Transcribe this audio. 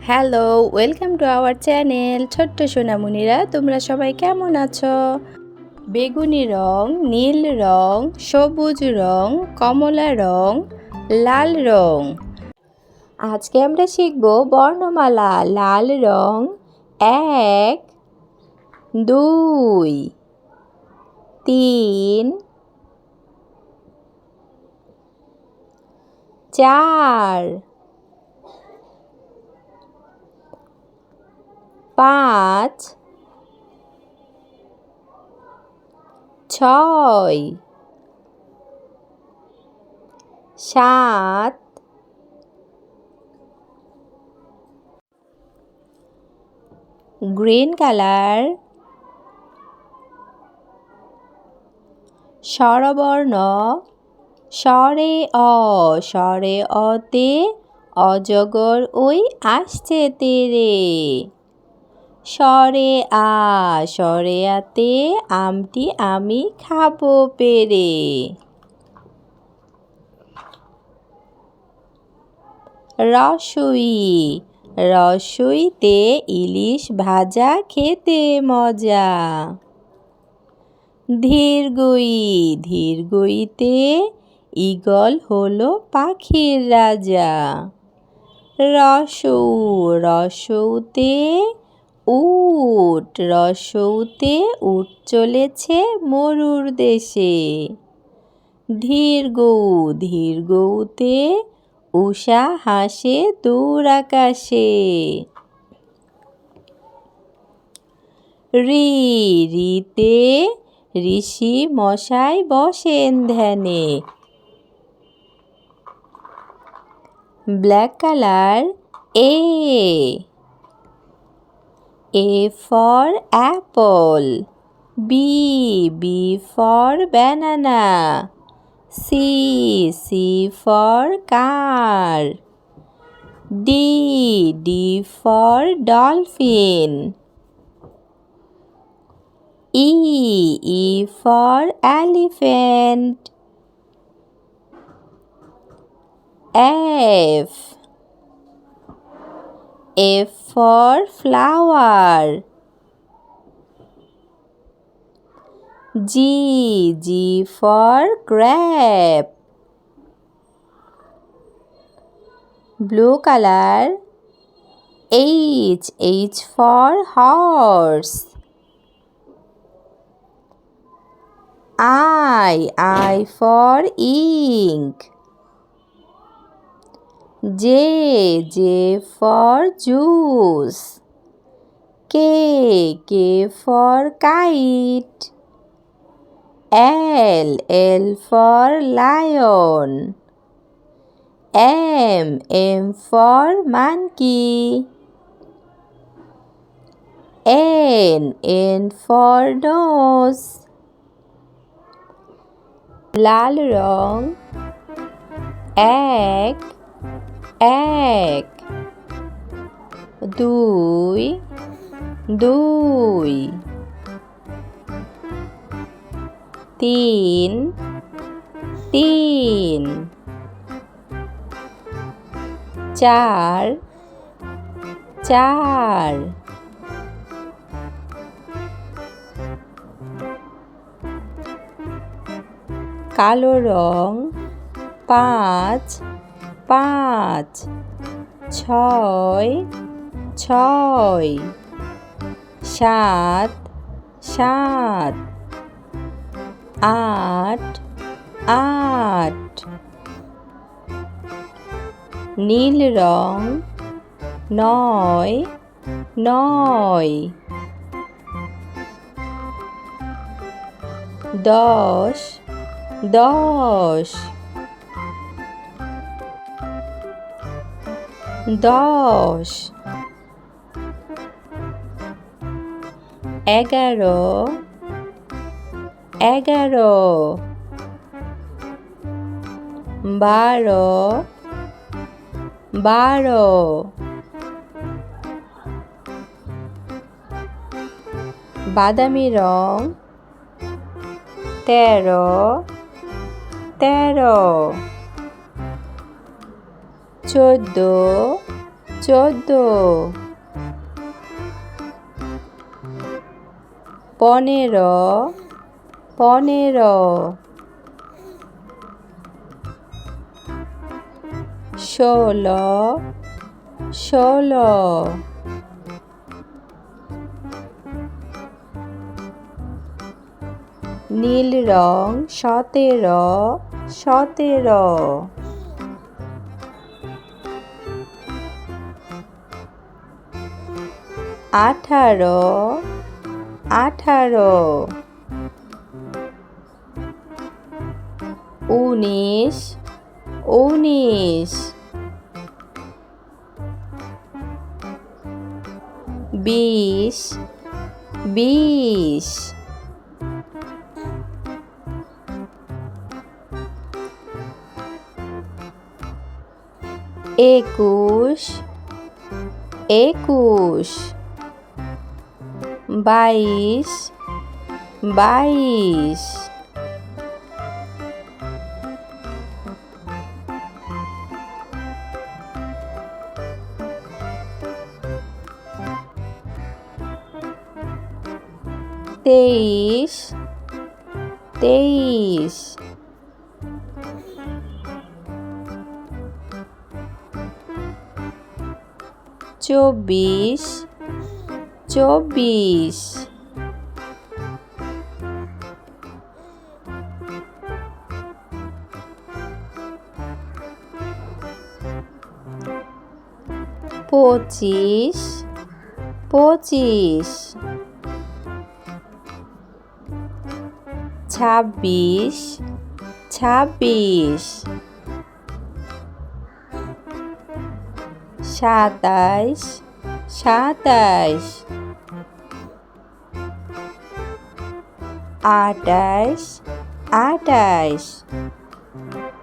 Hello, welcome to our channel. ছোট্ট সোনামণিরা, তোমরা সবাই কেমন আছো? বেগুনি রং, নীল রং, সবুজ রং, কমলা রং, লাল রং। আজকে আমরা শিখব বর্ণমালা। লাল রং 1, 2, 3, 4, 5, 6, 7, গ্রিন কালার। স্বরবর্ণ স্বরে অতে অজগর ওই আসছে তেরে। স্বরে আতে আমটি আমি খাবো পেরে। রসইতে ইলিশ ভাজা খেতে মজা। ধীরগইতে ঈগল হলো পাখির রাজা। রসৌতে উট চলেছে মরুর দেশে। ধীরগৌতে উষা হাসে দূর আকাশে। রিতে ঋষি মশাই বসেন ধ্যানে। Black colour. A for apple. B for banana. C for car. D for dolphin. E for elephant. F for flower. G for grape. Blue color. H for horse. I for ink. J for juice. K for kite. L for lion. M for monkey. N for nose. লাল রং 1, 2, 3, 4, কালো রং 5, 6, 7, 8, নীল রং 9, 10, 11, 12, বাদামি রং 13, 14, 14 15 16 নীল রং 17 18 19 20 21 22 23 24 25 26 27 27 28